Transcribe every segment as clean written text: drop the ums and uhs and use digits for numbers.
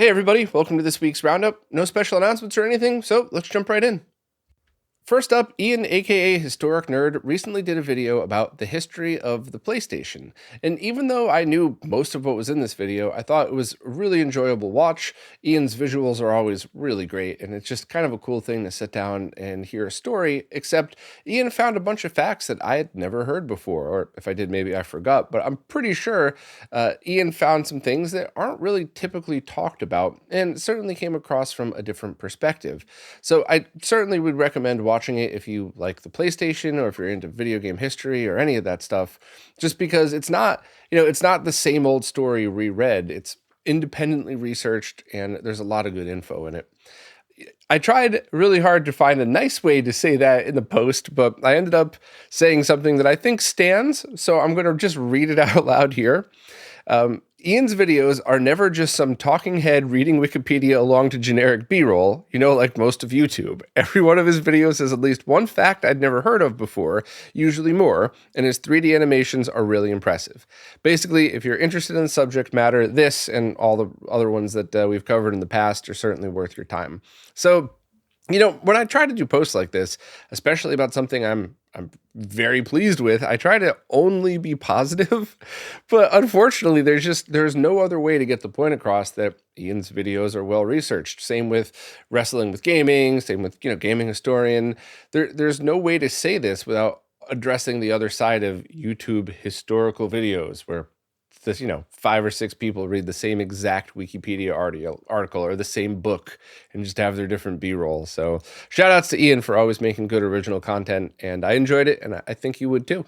Hey everybody, welcome to this week's Roundup. No special announcements or anything, so let's jump right in. First up, Ian, aka Historic Nerd, recently did a video about the history of the PlayStation. And even though I knew most of what was in this video, I thought it was a really enjoyable watch. Ian's visuals are always really great, and it's just kind of a cool thing to sit down and hear a story, except Ian found a bunch of facts that I had never heard before, or if I did, maybe I forgot, but I'm pretty sure Ian found some things that aren't really typically talked about, and certainly came across from a different perspective. So I certainly would recommend watching it if you like the PlayStation or if you're into video game history or any of that stuff, just because it's not the same old story reread. It's independently researched and there's a lot of good info in it. I tried really hard to find a nice way to say that in the post, but I ended up saying something that I think stands, so I'm going to just read it out loud here. Ian's videos are never just some talking head reading Wikipedia along to generic B-roll, like most of YouTube. Every one of his videos has at least one fact I'd never heard of before, usually more, and his 3D animations are really impressive. Basically, if you're interested in the subject matter, this and all the other ones that we've covered in the past are certainly worth your time. So, when I try to do posts like this, especially about something I'm very pleased with, I try to only be positive, but unfortunately there's no other way to get the point across that Ian's videos are well researched. Same with Wrestling with Gaming, same with, Gaming Historian. There's no way to say this without addressing the other side of YouTube historical videos where 5 or 6 people read the same exact Wikipedia article or the same book and just have their different B-roll. So shout outs to Ian for always making good original content, and I enjoyed it, and I think you would too.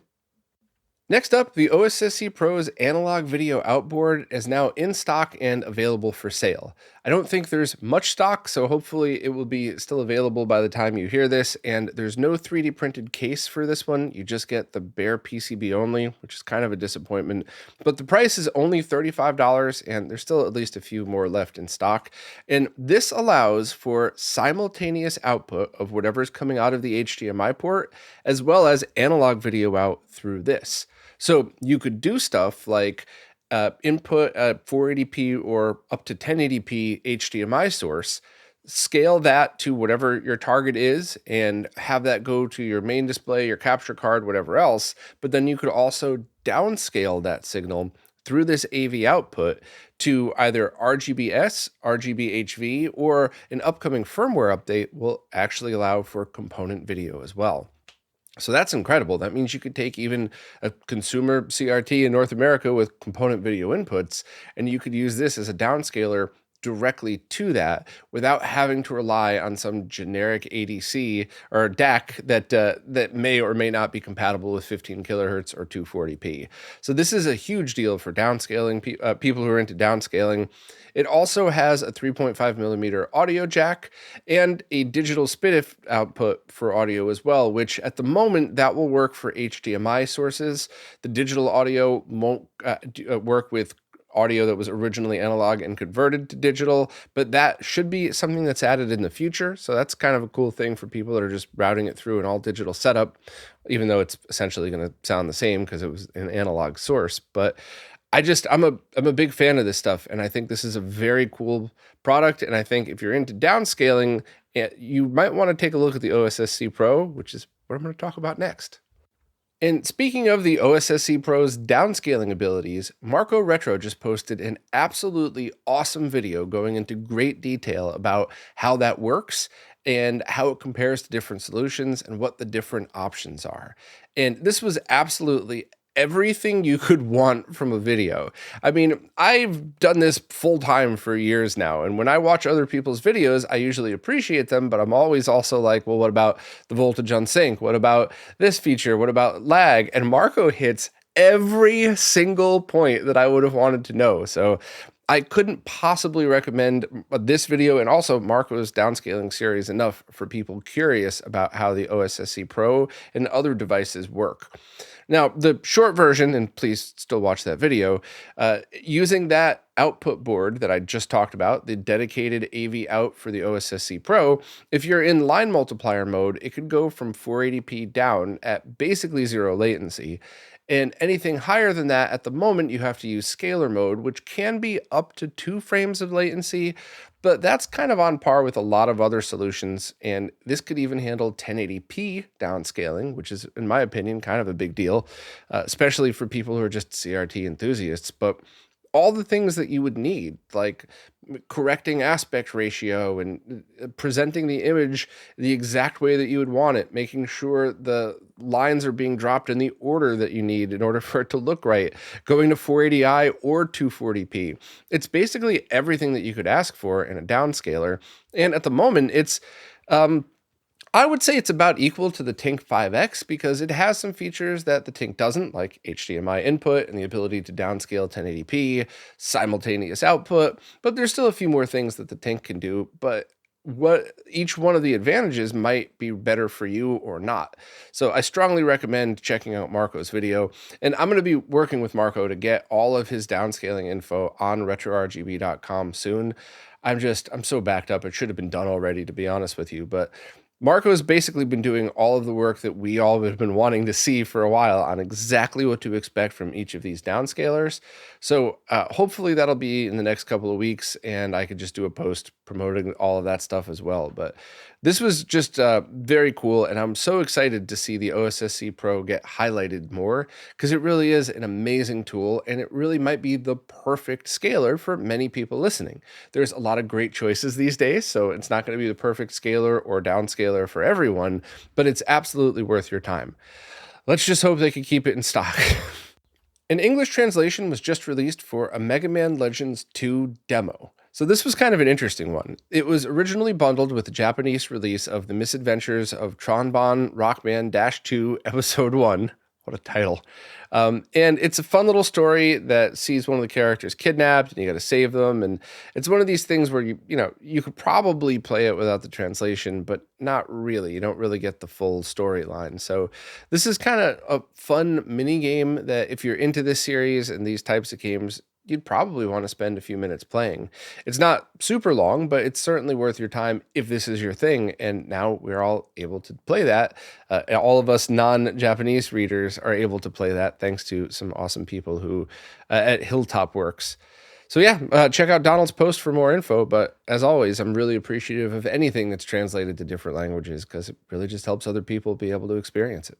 Next up, the OSSC Pro's analog video outboard is now in stock and available for sale. I don't think there's much stock, so hopefully it will be still available by the time you hear this, and there's no 3D printed case for this one. You just get the bare PCB only, which is kind of a disappointment, but the price is only $35, and there's still at least a few more left in stock, and this allows for simultaneous output of whatever's coming out of the HDMI port, as well as analog video out through this. So you could do stuff like input a 480p or up to 1080p HDMI source, scale that to whatever your target is, and have that go to your main display, your capture card, whatever else. But then you could also downscale that signal through this AV output to either RGBS, RGB-HV, or an upcoming firmware update will actually allow for component video as well. So that's incredible. That means you could take even a consumer CRT in North America with component video inputs, and you could use this as a downscaler directly to that without having to rely on some generic ADC or DAC that may or may not be compatible with 15 kilohertz or 240p. So this is a huge deal for downscaling, people who are into downscaling. It also has a 3.5 millimeter audio jack and a digital SPDIF output for audio as well, which at the moment that will work for HDMI sources. The digital audio won't work with audio that was originally analog and converted to digital, but that should be something that's added in the future. So that's kind of a cool thing for people that are just routing it through an all digital setup, even though it's essentially going to sound the same because it was an analog source. But I'm a big fan of this stuff, and I think this is a very cool product. And I think if you're into downscaling, you might want to take a look at the OSSC Pro, which is what I'm going to talk about next. And speaking of the OSSC Pro's downscaling abilities, Marco Retro just posted an absolutely awesome video going into great detail about how that works and how it compares to different solutions and what the different options are. And this was absolutely everything you could want from a video. I mean, I've done this full time for years now, and when I watch other people's videos, I usually appreciate them, but I'm always also like, well, what about the voltage on sync? What about this feature? What about lag? And Marco hits every single point that I would have wanted to know. So I couldn't possibly recommend this video and also Marco's downscaling series enough for people curious about how the OSSC Pro and other devices work. Now, the short version, and please still watch that video, using that output board that I just talked about, the dedicated AV out for the OSSC Pro, if you're in line multiplier mode, it could go from 480p down at basically zero latency. And anything higher than that, at the moment, you have to use scalar mode, which can be up to 2 frames of latency, but that's kind of on par with a lot of other solutions. And this could even handle 1080p downscaling, which is, in my opinion, kind of a big deal, especially for people who are just CRT enthusiasts. But all the things that you would need, like correcting aspect ratio and presenting the image the exact way that you would want it, making sure the lines are being dropped in the order that you need in order for it to look right, going to 480i or 240p. It's basically everything that you could ask for in a downscaler. And at the moment, I would say it's about equal to the Tink 5X because it has some features that the Tink doesn't, like HDMI input and the ability to downscale 1080p, simultaneous output, but there's still a few more things that the Tink can do, but what each one of the advantages might be better for you or not. So I strongly recommend checking out Marco's video, and I'm going to be working with Marco to get all of his downscaling info on RetroRGB.com soon. I'm so backed up. It should have been done already, to be honest with you, but Marco has basically been doing all of the work that we all have been wanting to see for a while on exactly what to expect from each of these downscalers. So hopefully that'll be in the next couple of weeks, and I could just do a post promoting all of that stuff as well. But this was just very cool, and I'm so excited to see the OSSC Pro get highlighted more because it really is an amazing tool, and it really might be the perfect scaler for many people listening. There's a lot of great choices these days, so it's not going to be the perfect scaler or downscaler for everyone, but it's absolutely worth your time. Let's just hope they can keep it in stock. An English translation was just released for a Mega Man Legends 2 demo. So this was kind of an interesting one. It was originally bundled with the Japanese release of The Misadventures of Tronbon Rockman 2 Episode 1. What a title. And it's a fun little story that sees one of the characters kidnapped and you got to save them. And it's one of these things where you could probably play it without the translation, but not really. You don't really get the full storyline. So this is kind of a fun mini game that if you're into this series and these types of games, you'd probably want to spend a few minutes playing. It's not super long, but it's certainly worth your time if this is your thing. And now we're all able to play that. All of us non-Japanese readers are able to play that thanks to some awesome people who at Hilltop Works. So yeah, check out Donald's post for more info. But as always, I'm really appreciative of anything that's translated to different languages because it really just helps other people be able to experience it.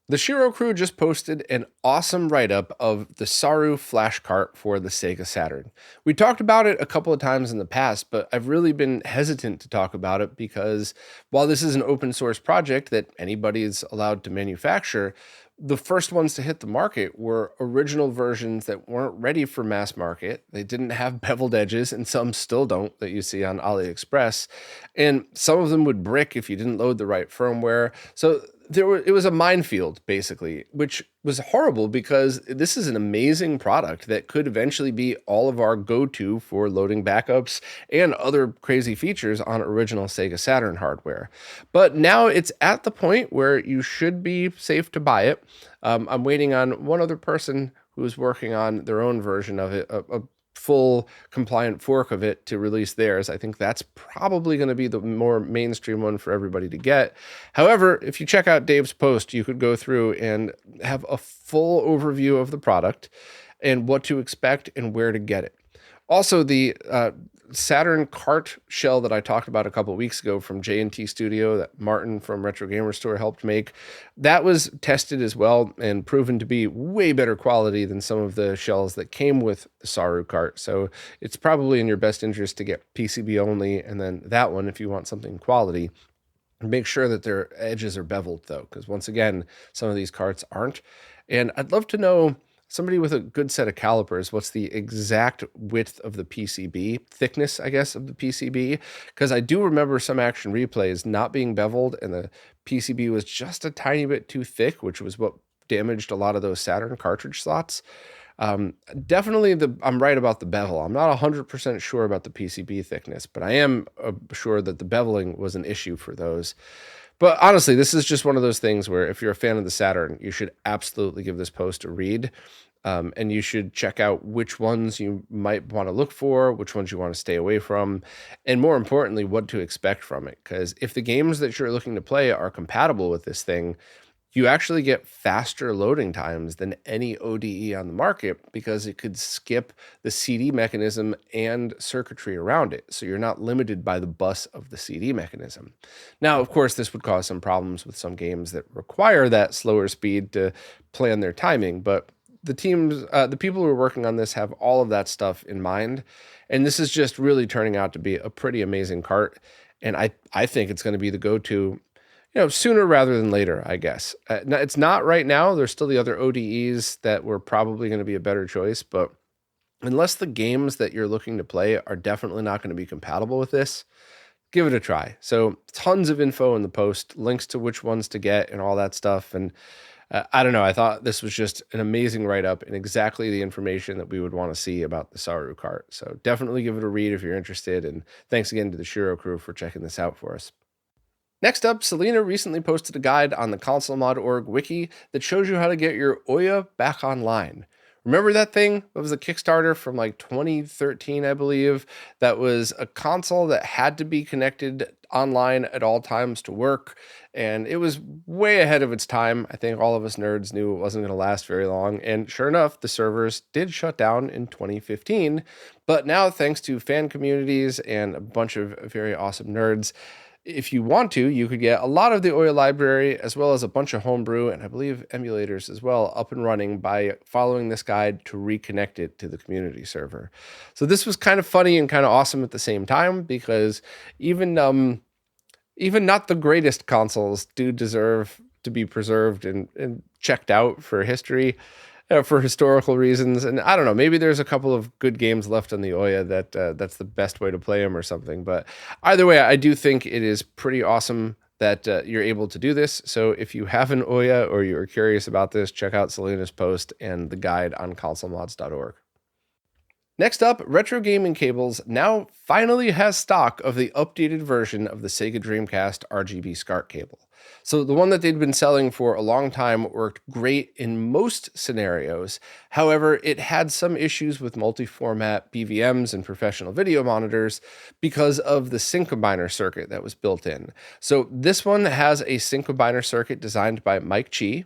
The Shiro crew just posted an awesome write-up of the Saroo flashcart for the Sega Saturn. We talked about it a couple of times in the past, but I've really been hesitant to talk about it because while this is an open source project that anybody is allowed to manufacture, the first ones to hit the market were original versions that weren't ready for mass market. They didn't have beveled edges, and some still don't that you see on AliExpress. And some of them would brick if you didn't load the right firmware. So it was a minefield, basically, which was horrible because this is an amazing product that could eventually be all of our go-to for loading backups and other crazy features on original Sega Saturn hardware. But now it's at the point where you should be safe to buy it. I'm waiting on one other person who's working on their own version of it, a full compliant fork of it to release theirs. I think that's probably going to be the more mainstream one for everybody to get. However, if you check out Dave's post, you could go through and have a full overview of the product and what to expect and where to get it. Also, the Saturn cart shell that I talked about a couple of weeks ago from J&T Studio that Martin from Retro Gamer Store helped make, that was tested as well and proven to be way better quality than some of the shells that came with the Saroo cart. So it's probably in your best interest to get PCB only, and then that one if you want something quality. Make sure that their edges are beveled though, because once again, some of these carts aren't. And I'd love to know, somebody with a good set of calipers, what's the exact width of the PCB, thickness, I guess, of the PCB? Because I do remember some action replays not being beveled and the PCB was just a tiny bit too thick, which was what damaged a lot of those Saturn cartridge slots. Definitely I'm right about the bevel. I'm not 100% sure about the PCB thickness, but I am sure that the beveling was an issue for those. But honestly, this is just one of those things where if you're a fan of the Saturn, you should absolutely give this post a read. And you should check out which ones you might want to look for, which ones you want to stay away from, and more importantly, what to expect from it. Because if the games that you're looking to play are compatible with this thing, you actually get faster loading times than any ODE on the market because it could skip the CD mechanism and circuitry around it. So you're not limited by the bus of the CD mechanism. Now, of course, this would cause some problems with some games that require that slower speed to plan their timing, but the people who are working on this have all of that stuff in mind. And this is just really turning out to be a pretty amazing cart. And I think it's going to be the go-to, sooner rather than later, I guess. It's not right now. There's still the other ODEs that were probably going to be a better choice, but unless the games that you're looking to play are definitely not going to be compatible with this, give it a try. So tons of info in the post, links to which ones to get and all that stuff. And I don't know, I thought this was just an amazing write-up and exactly the information that we would want to see about the Saroo cart. So definitely give it a read if you're interested. And thanks again to the Shiro crew for checking this out for us. Next up, Selena recently posted a guide on the consolemod.org wiki that shows you how to get your Ouya back online. Remember that thing? It was a Kickstarter from like 2013, I believe. That was a console that had to be connected online at all times to work. And it was way ahead of its time. I think all of us nerds knew it wasn't going to last very long. And sure enough, the servers did shut down in 2015. But now, thanks to fan communities and a bunch of very awesome nerds, if you want to, you could get a lot of the Ouya library as well as a bunch of homebrew and I believe emulators as well up and running by following this guide to reconnect it to the community server. So this was kind of funny and kind of awesome at the same time because even not the greatest consoles do deserve to be preserved and checked out for history. For historical reasons. And I don't know, maybe there's a couple of good games left on the Ouya that's the best way to play them or something. But either way, I do think it is pretty awesome that you're able to do this. So if you have an Ouya or you're curious about this, check out Selena's post and the guide on consolemods.org. Next up, Retro Gaming Cables now finally has stock of the updated version of the Sega Dreamcast RGB SCART cable. So the one that they'd been selling for a long time worked great in most scenarios. However, it had some issues with multi-format BVMs and professional video monitors because of the sync combiner circuit that was built in. So this one has a sync combiner circuit designed by Mike Chi,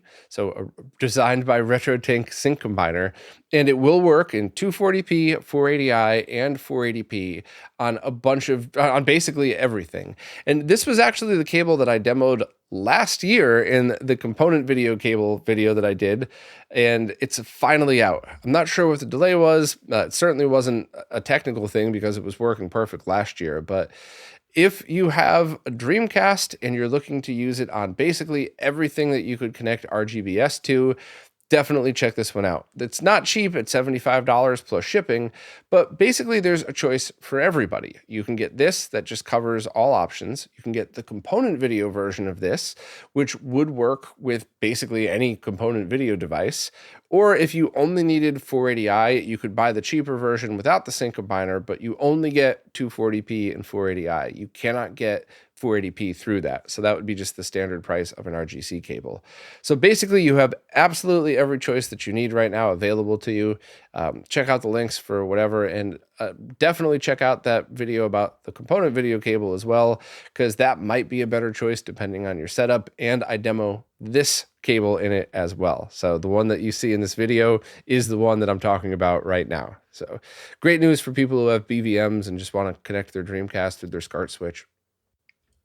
designed by RetroTink Sync Combiner, and it will work in 240p, 480i, and 480p on basically everything. And this was actually the cable that I demoed last year in the component video cable video that I did, and it's finally out. I'm not sure what the delay was. It certainly wasn't a technical thing because it was working perfect last year, but if you have a Dreamcast and you're looking to use it on basically everything that you could connect RGBS to, definitely check this one out. It's not cheap at $75 plus shipping, but basically there's a choice for everybody. You can get this that just covers all options. You can get the component video version of this, which would work with basically any component video device. Or if you only needed 480i, you could buy the cheaper version without the sync combiner, but you only get 240p and 480i. You cannot get 480p through that. So that would be just the standard price of an RGC cable. So basically you have absolutely every choice that you need right now available to you. Check out the links for whatever, and definitely check out that video about the component video cable as well, because that might be a better choice depending on your setup. And I demo this cable in it as well. So the one that you see in this video is the one that I'm talking about right now. So great news for people who have BVMs and just want to connect their Dreamcast to their SCART switch.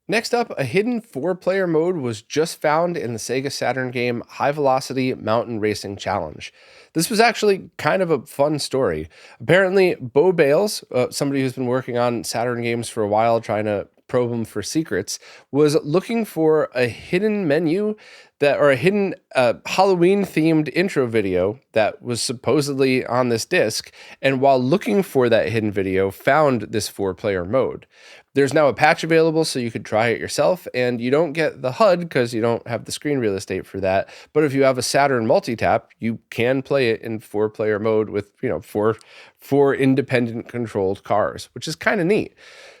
Next up, a hidden 4-player mode was just found in the Sega Saturn game High Velocity Mountain Racing Challenge. This was actually kind of a fun story. Apparently, Bo Bales, somebody who's been working on Saturn games for a while, trying to probe them for secrets, was looking for a hidden menu or a hidden Halloween-themed intro video that was supposedly on this disc, and while looking for that hidden video, found this 4-player mode. There's now a patch available, so you could try it yourself, and you don't get the HUD because you don't have the screen real estate for that. But if you have a Saturn multi-tap, you can play it in 4-player mode with, four independent controlled cars, which is kind of neat.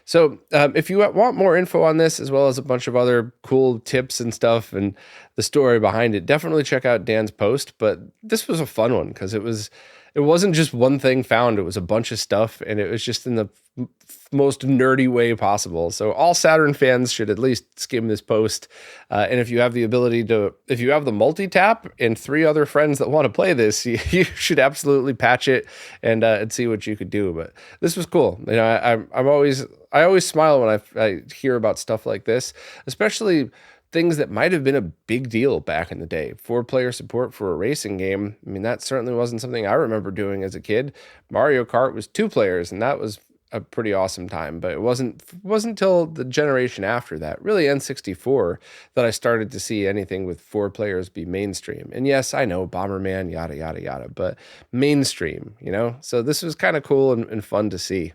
So if you want more info on this, as well as a bunch of other cool tips and stuff and the story behind it, definitely check out Dan's post. But this was a fun one because it was it wasn't just one thing found, it was a bunch of stuff, and it was just in the most nerdy way possible. So all Saturn fans should at least skim this post. And if you have the ability to, if you have the multi-tap and 3 other friends that want to play this, you should absolutely patch it and see what you could do. But this was cool. You know, I always smile when I hear about stuff like this, especially things that might have been a big deal back in the day. 4-player support for a racing game. I mean, that certainly wasn't something I remember doing as a kid. Mario Kart was 2 players, and that was a pretty awesome time. But it wasn't until the generation after that, really N64, that I started to see anything with 4 players be mainstream. And yes, I know Bomberman, yada, yada, yada, but mainstream, you know? So this was kind of cool and fun to see.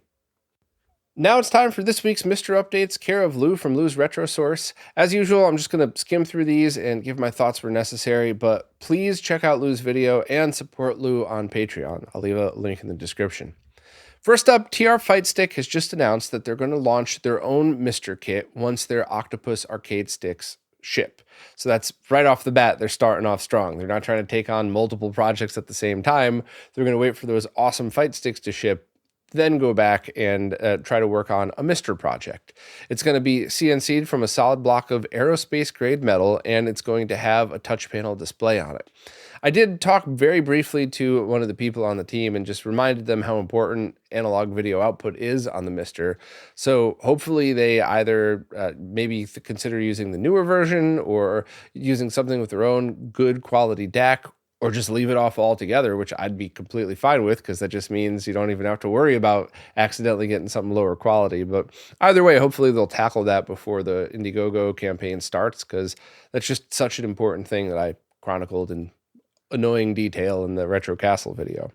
Now it's time for this week's Mr. Updates, care of Lou from Lou's Retro Source. As usual, I'm just going to skim through these and give my thoughts where necessary, but please check out Lou's video and support Lou on Patreon. I'll leave a link in the description. First up, TR Fight Stick has just announced that they're going to launch their own Mr. Kit once their Octopus arcade sticks ship. So that's right off the bat, they're starting off strong. They're not trying to take on multiple projects at the same time. They're going to wait for those awesome fight sticks to ship, then go back and try to work on a Mr. project. It's going to be CNC'd from a solid block of aerospace grade metal, and it's going to have a touch panel display on it. I did talk very briefly to one of the people on the team and just reminded them how important analog video output is on the Mr. So hopefully they either maybe consider using the newer version or using something with their own good quality DAC, or just leave it off altogether, which I'd be completely fine with, because that just means you don't even have to worry about accidentally getting something lower quality. But either way, hopefully they'll tackle that before the Indiegogo campaign starts, because that's just such an important thing that I chronicled in annoying detail in the Retro Castle video.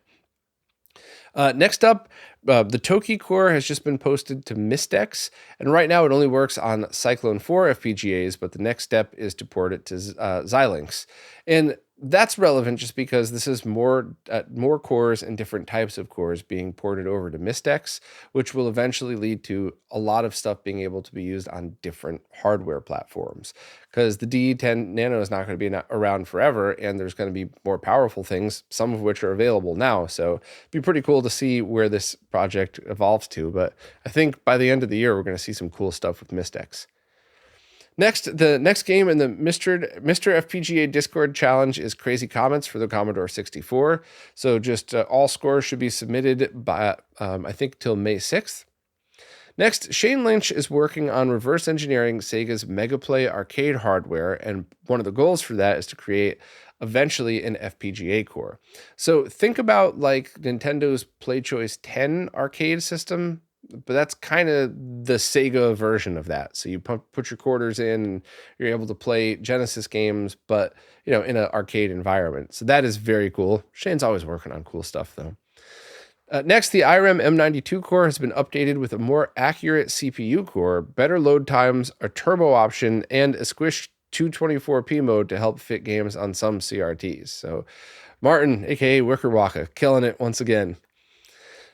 Next up, the Toki core has just been posted to Mistex, and right now it only works on Cyclone 4 FPGAs, but the next step is to port it to Xilinx. And that's relevant just because this is more cores and different types of cores being ported over to Mistex, which will eventually lead to a lot of stuff being able to be used on different hardware platforms. Because the DE10 Nano is not going to be around forever, and there's going to be more powerful things, some of which are available now. So it'd be pretty cool to see where this project evolves to. But I think by the end of the year, we're going to see some cool stuff with Mistex. Next, the next game in the Mr. FPGA Discord challenge is Crazy Comets for the Commodore 64. So just all scores should be submitted by, I think, till May 6th. Next, Shane Lynch is working on reverse engineering Sega's Megaplay arcade hardware, and one of the goals for that is to create eventually an FPGA core. So think about like Nintendo's PlayChoice 10 arcade system, but that's kind of the Sega version of that. So you put your quarters in, and you're able to play Genesis games, but you know, in an arcade environment. So that is very cool. Shane's always working on cool stuff, though. Next, the IREM M92 core has been updated with a more accurate CPU core, better load times, a turbo option, and a squished 224p mode to help fit games on some CRTs. So Martin, aka Wicker Waka, killing it once again.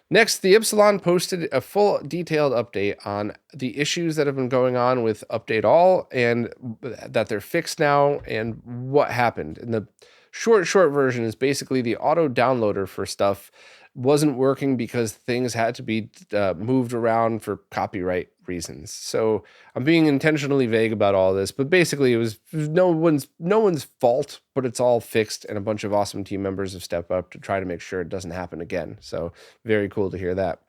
Next, the Ypsilon posted a full detailed update on the issues that have been going on with Update All, and that they're fixed now and what happened. And the short version is basically the auto downloader for stuff wasn't working because things had to be moved around for copyright reasons. So I'm being intentionally vague about all this, but basically it was no one's fault, but it's all fixed, and a bunch of awesome team members have stepped up to try to make sure it doesn't happen again. So very cool to hear that.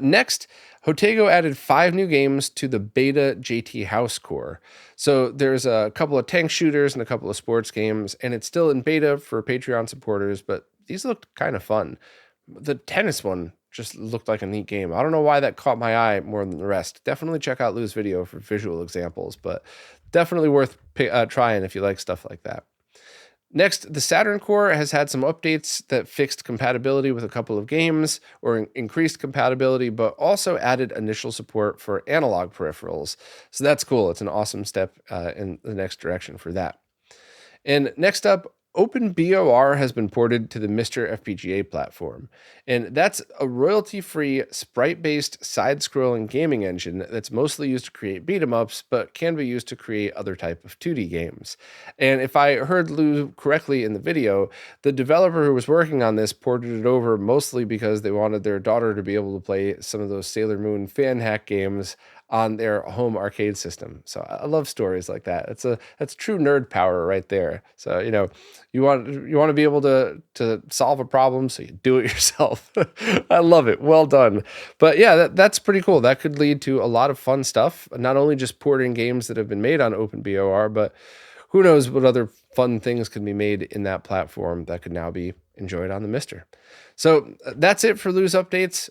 Next, Hotego added 5 new games to the beta JT House core. So there's a couple of tank shooters and a couple of sports games, and it's still in beta for Patreon supporters, but these looked kind of fun. The tennis one just looked like a neat game. I don't know why that caught my eye more than the rest. Definitely check out Lou's video for visual examples, but definitely worth trying if you like stuff like that. Next, the Saturn core has had some updates that fixed compatibility with a couple of games or increased compatibility, but also added initial support for analog peripherals. So that's cool. It's an awesome step in the next direction for that. And next up, OpenBOR has been ported to the Mr. FPGA platform, and that's a royalty-free, sprite-based, side-scrolling gaming engine that's mostly used to create beat-em-ups, but can be used to create other type of 2D games. And if I heard Lou correctly in the video, the developer who was working on this ported it over mostly because they wanted their daughter to be able to play some of those Sailor Moon fan hack games on their home arcade system. So I love stories like that. That's true nerd power right there. So, you want to be able to solve a problem, so you do it yourself. I love it. Well done. But yeah, that's pretty cool. That could lead to a lot of fun stuff, not only just porting games that have been made on OpenBOR, but who knows what other fun things can be made in that platform that could now be enjoyed on the Mister. So that's it for Lou's updates.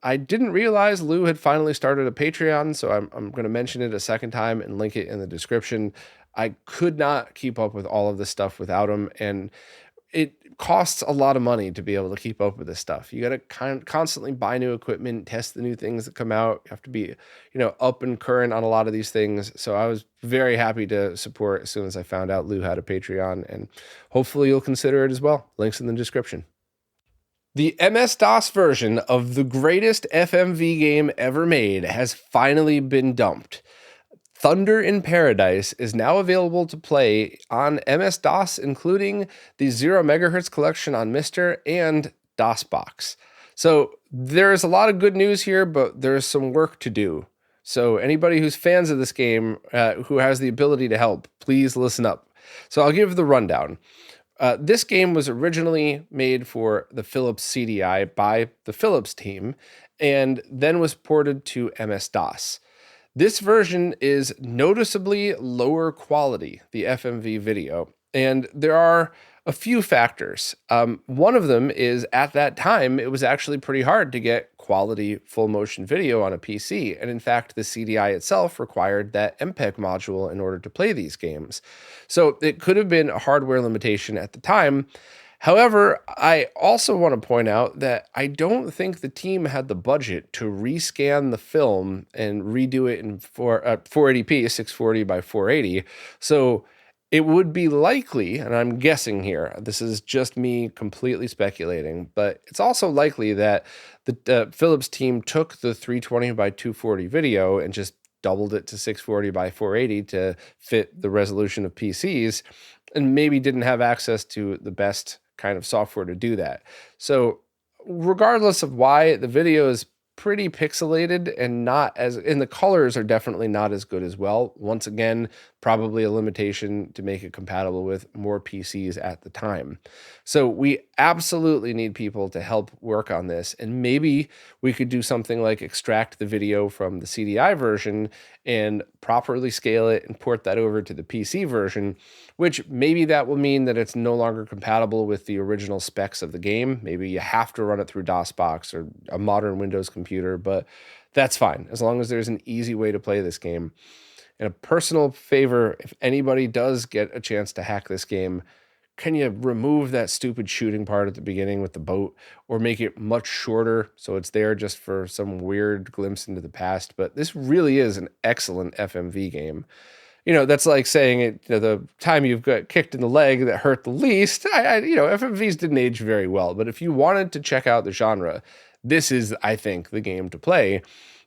I didn't realize Lou had finally started a Patreon, so I'm going to mention it a second time and link it in the description. I could not keep up with all of this stuff without him, and it costs a lot of money to be able to keep up with this stuff. You got to constantly buy new equipment, test the new things that come out. You have to be, up and current on a lot of these things. So I was very happy to support as soon as I found out Lou had a Patreon, and hopefully you'll consider it as well. Links in the description. The MS-DOS version of the greatest FMV game ever made has finally been dumped. Thunder in Paradise is now available to play on MS-DOS, including the 0 MHz collection on Mister and DOSBox. So there's a lot of good news here, but there's some work to do. So anybody who's fans of this game, who has the ability to help, please listen up. So I'll give the rundown. This game was originally made for the Philips CDI by the Philips team, and then was ported to MS-DOS. This version is noticeably lower quality, the FMV video, and there are a few factors. One of them is at that time, it was actually pretty hard to get quality full motion video on a PC. And in fact, the CDI itself required that MPEG module in order to play these games. So it could have been a hardware limitation at the time. However, I also want to point out that I don't think the team had the budget to rescan the film and redo it in 480p, 640 by 480. So it would be likely, and I'm guessing here, this is just me completely speculating, but it's also likely that the Philips team took the 320 by 240 video and just doubled it to 640 by 480 to fit the resolution of PCs, and maybe didn't have access to the best kind of software to do that. So regardless of why, the video is pretty pixelated and the colors are definitely not as good as well. Once again, probably a limitation to make it compatible with more PCs at the time. So we absolutely need people to help work on this, and maybe we could do something like extract the video from the CDI version and properly scale it and port that over to the PC version, which maybe that will mean that it's no longer compatible with the original specs of the game. Maybe you have to run it through DOSBox or a modern Windows computer, but that's fine as long as there's an easy way to play this game. And a personal favor, if anybody does get a chance to hack this game, can you remove that stupid shooting part at the beginning with the boat, or make it much shorter so it's there just for some weird glimpse into the past? But this really is an excellent FMV game. That's like saying it, the time you've got kicked in the leg that hurt the least. FMVs didn't age very well, but if you wanted to check out the genre, this is, I think, the game to play.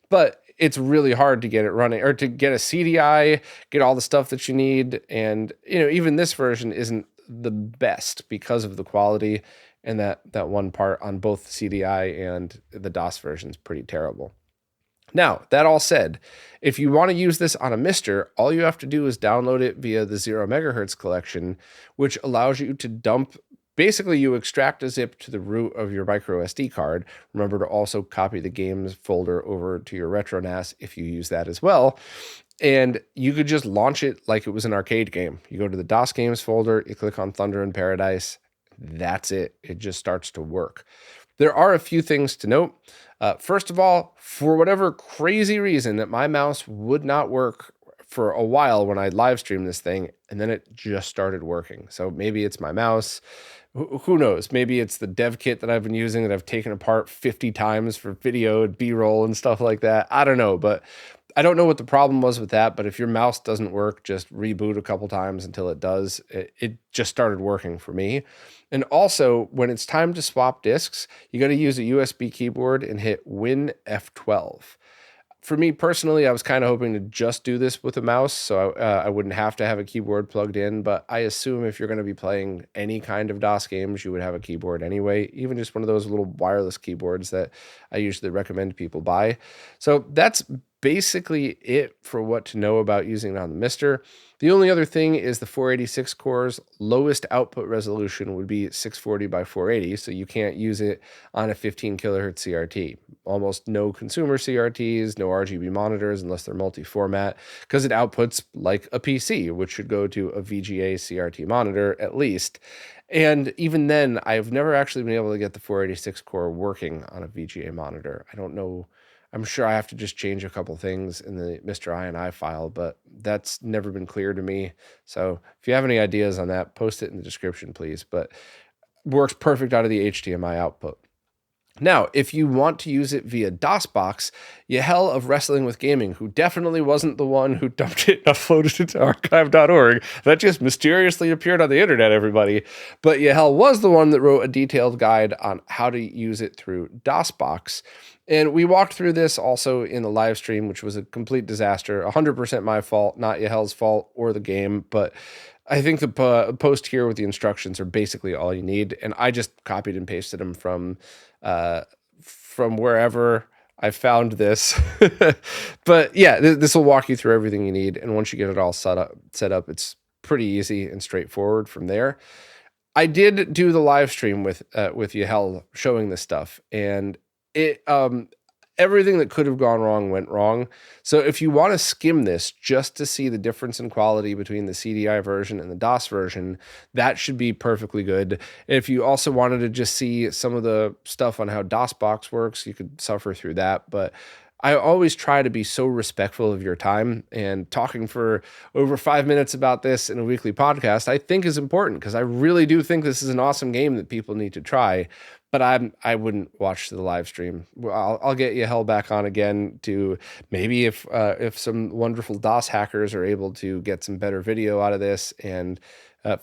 But it's really hard to get it running, or to get a CDI, get all the stuff that you need. And, even this version isn't the best because of the quality, and that one part on both the CDI and the DOS version is pretty terrible. Now, that all said, if you want to use this on a Mister, all you have to do is download it via the 0 MHz collection, which allows you to dump. Basically, you extract a zip to the root of your micro SD card. Remember to also copy the games folder over to your RetroNAS if you use that as well. And you could just launch it like it was an arcade game. You go to the DOS games folder, you click on Thunder in Paradise. That's it. It just starts to work. There are a few things to note. First of all, for whatever crazy reason that my mouse would not work for a while when I live streamed this thing, and then it just started working. So maybe it's my mouse. Who knows? Maybe it's the dev kit that I've been using that I've taken apart 50 times for video and B-roll and stuff like that. I don't know, but I don't know what the problem was with that, but if your mouse doesn't work, just reboot a couple times until it does. It just started working for me. And also, when it's time to swap disks, you got to use a USB keyboard and hit Win F12. For me personally, I was kind of hoping to just do this with a mouse, so I wouldn't have to have a keyboard plugged in. But I assume if you're going to be playing any kind of DOS games, you would have a keyboard anyway, even just one of those little wireless keyboards that I usually recommend people buy. So that's basically it for what to know about using it on the Mister. The only other thing is the 486 core's lowest output resolution would be 640 by 480, so you can't use it on a 15 kilohertz CRT. Almost no consumer CRTs, no RGB monitors unless they're multi-format, because it outputs like a PC, which should go to a VGA CRT monitor at least. And even then, I've never actually been able to get the 486 core working on a VGA monitor. I don't know. I'm sure I have to just change a couple things in the Mr. INI file, but that's never been clear to me. So if you have any ideas on that, post it in the description, please. But works perfect out of the HDMI output. Now, if you want to use it via DOSBox, Yahel of Wrestling with Gaming, who definitely wasn't the one who dumped it and uploaded it to archive.org, that just mysteriously appeared on the internet, everybody. But Yahel was the one that wrote a detailed guide on how to use it through DOSBox. And we walked through this also in the live stream, which was a complete disaster. 100% my fault, not Yahel's fault or the game, but I think the post here with the instructions are basically all you need. And I just copied and pasted them from wherever I found this. But yeah, this will walk you through everything you need. And once you get it all set up, it's pretty easy and straightforward from there. I did do the live stream with Yahel showing this stuff, and it everything that could have gone wrong went wrong. So if you want to skim this just to see the difference in quality between the CDI version and the DOS version, that should be perfectly good. If you also wanted to just see some of the stuff on how DOSBox works, you could suffer through that. But I always try to be so respectful of your time, and talking for over 5 minutes about this in a weekly podcast, I think is important, because I really do think this is an awesome game that people need to try. But I wouldn't watch the live stream. I'll get Yahel back on again to maybe if some wonderful DOS hackers are able to get some better video out of this and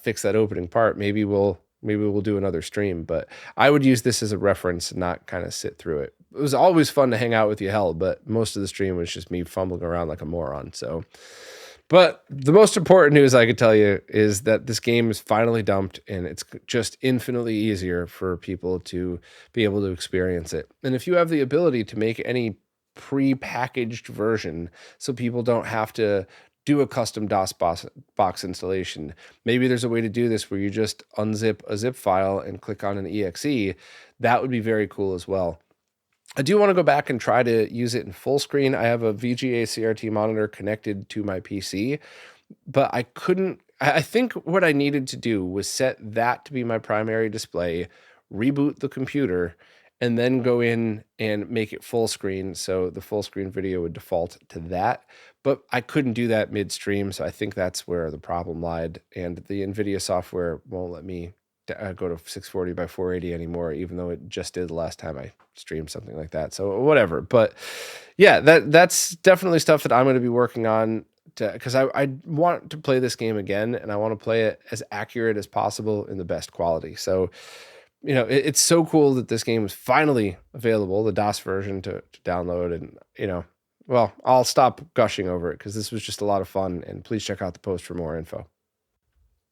fix that opening part, maybe we'll do another stream. But I would use this as a reference and not kind of sit through it. It was always fun to hang out with Yahel, but most of the stream was just me fumbling around like a moron. So. But the most important news I could tell you is that this game is finally dumped, and it's just infinitely easier for people to be able to experience it. And if you have the ability to make any pre-packaged version so people don't have to do a custom DOS box installation, maybe there's a way to do this where you just unzip a zip file and click on an exe, that would be very cool as well. I do want to go back and try to use it in full screen. I have a VGA CRT monitor connected to my PC, but I couldn't. I think what I needed to do was set that to be my primary display, reboot the computer, and then go in and make it full screen, so the full screen video would default to that. But I couldn't do that midstream, so I think that's where the problem lied. And the NVIDIA software won't let me go to 640 by 480 anymore, even though it just did the last time I streamed something like that. So whatever. But yeah, that's definitely stuff that I'm going to be working on, because I want to play this game again, and I want to play it as accurate as possible in the best quality. So, you know, it's so cool that this game is finally available, the DOS version to download. And, you know, well, I'll stop gushing over it because this was just a lot of fun, and please check out the post for more info.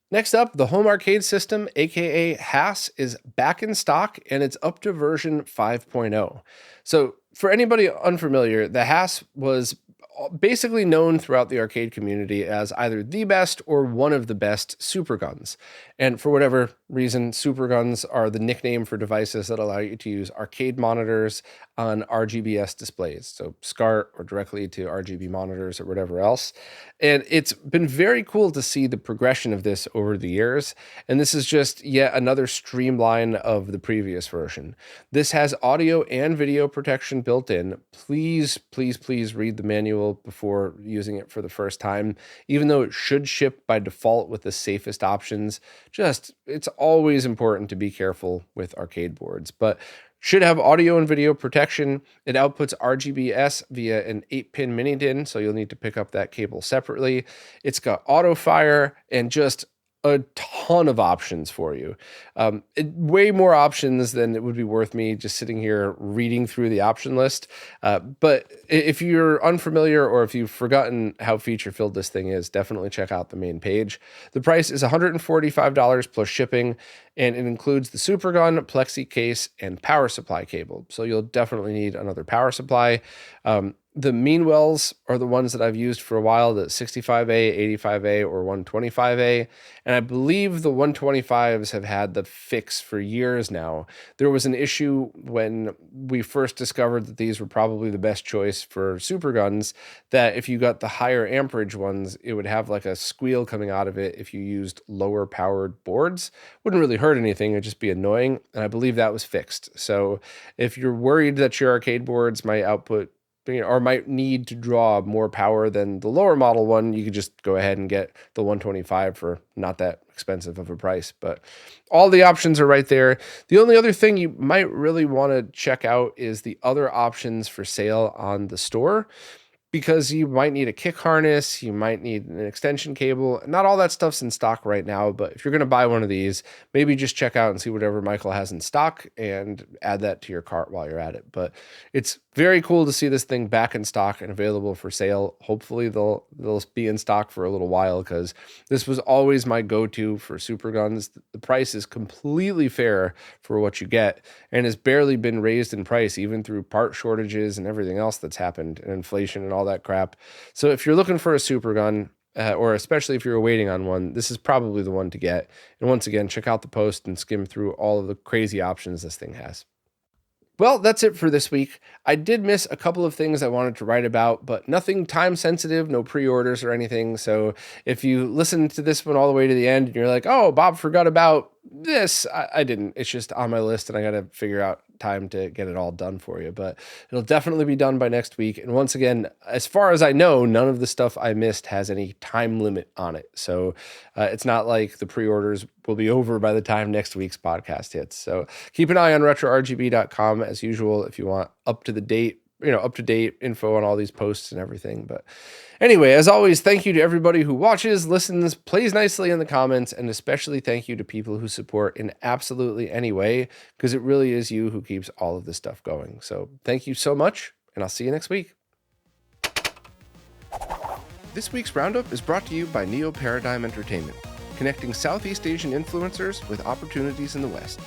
Next up, the home arcade system, aka HAS, is back in stock, and it's up to version 5.0. So for anybody unfamiliar, the HAS was basically known throughout the arcade community as either the best or one of the best superguns. And for whatever reason, superguns are the nickname for devices that allow you to use arcade monitors on RGBS displays, so SCART or directly to RGB monitors or whatever else. And it's been very cool to see the progression of this over the years. And this is just yet another streamline of the previous version. This has audio and video protection built in. Please, please, please read the manual before using it for the first time. Even though it should ship by default with the safest options, it's always important to be careful with arcade boards. But Should have audio and video protection. It outputs RGBS via an 8-pin mini DIN, so you'll need to pick up that cable separately. It's got auto fire and just a ton of options for you. Way more options than it would be worth me just sitting here reading through the option list. But if you're unfamiliar or if you've forgotten how feature-filled this thing is, definitely check out the main page. The price is $145 plus shipping, and it includes the Supergun, plexi case, and power supply cable. So you'll definitely need another power supply. The Meanwells are the ones that I've used for a while, the 65A, 85A, or 125A. And I believe the 125s have had the fix for years now. There was an issue when we first discovered that these were probably the best choice for superguns, that if you got the higher amperage ones, it would have like a squeal coming out of it if you used lower powered boards. Wouldn't really hurt anything, it'd just be annoying. And I believe that was fixed. So if you're worried that your arcade boards might output or might need to draw more power than the lower model one, you could just go ahead and get the 125 for not that expensive of a price. But all the options are right there. The only other thing you might really want to check out is the other options for sale on the store, because you might need a kick harness, you might need an extension cable. Not all that stuff's in stock right now, but if you're going to buy one of these, maybe just check out and see whatever Michael has in stock and add that to your cart while you're at it. But it's very cool to see this thing back in stock and available for sale. Hopefully they'll be in stock for a little while, because this was always my go-to for super guns. The price is completely fair for what you get and has barely been raised in price, even through part shortages and everything else that's happened, and inflation and all that crap. So if you're looking for a super gun, or especially if you're waiting on one, this is probably the one to get. And once again, check out the post and skim through all of the crazy options this thing has. Well, that's it for this week. I did miss a couple of things I wanted to write about, but nothing time sensitive, no pre-orders or anything. So if you listen to this one all the way to the end and you're like, oh, Bob forgot about this, I didn't. It's just on my list and I got to figure out time to get it all done for you. But it'll definitely be done by next week. And once again, as far as I know, none of the stuff I missed has any time limit on it. So it's not like the pre-orders will be over by the time next week's podcast hits. So keep an eye on RetroRGB.com as usual if you want up to date info on all these posts and everything. But anyway, as always, thank you to everybody who watches, listens, plays nicely in the comments, and especially thank you to people who support in absolutely any way, because it really is you who keeps all of this stuff going. So thank you so much, and I'll see you next week. This week's Roundup is brought to you by Neo Paradigm Entertainment, connecting Southeast Asian influencers with opportunities in the West.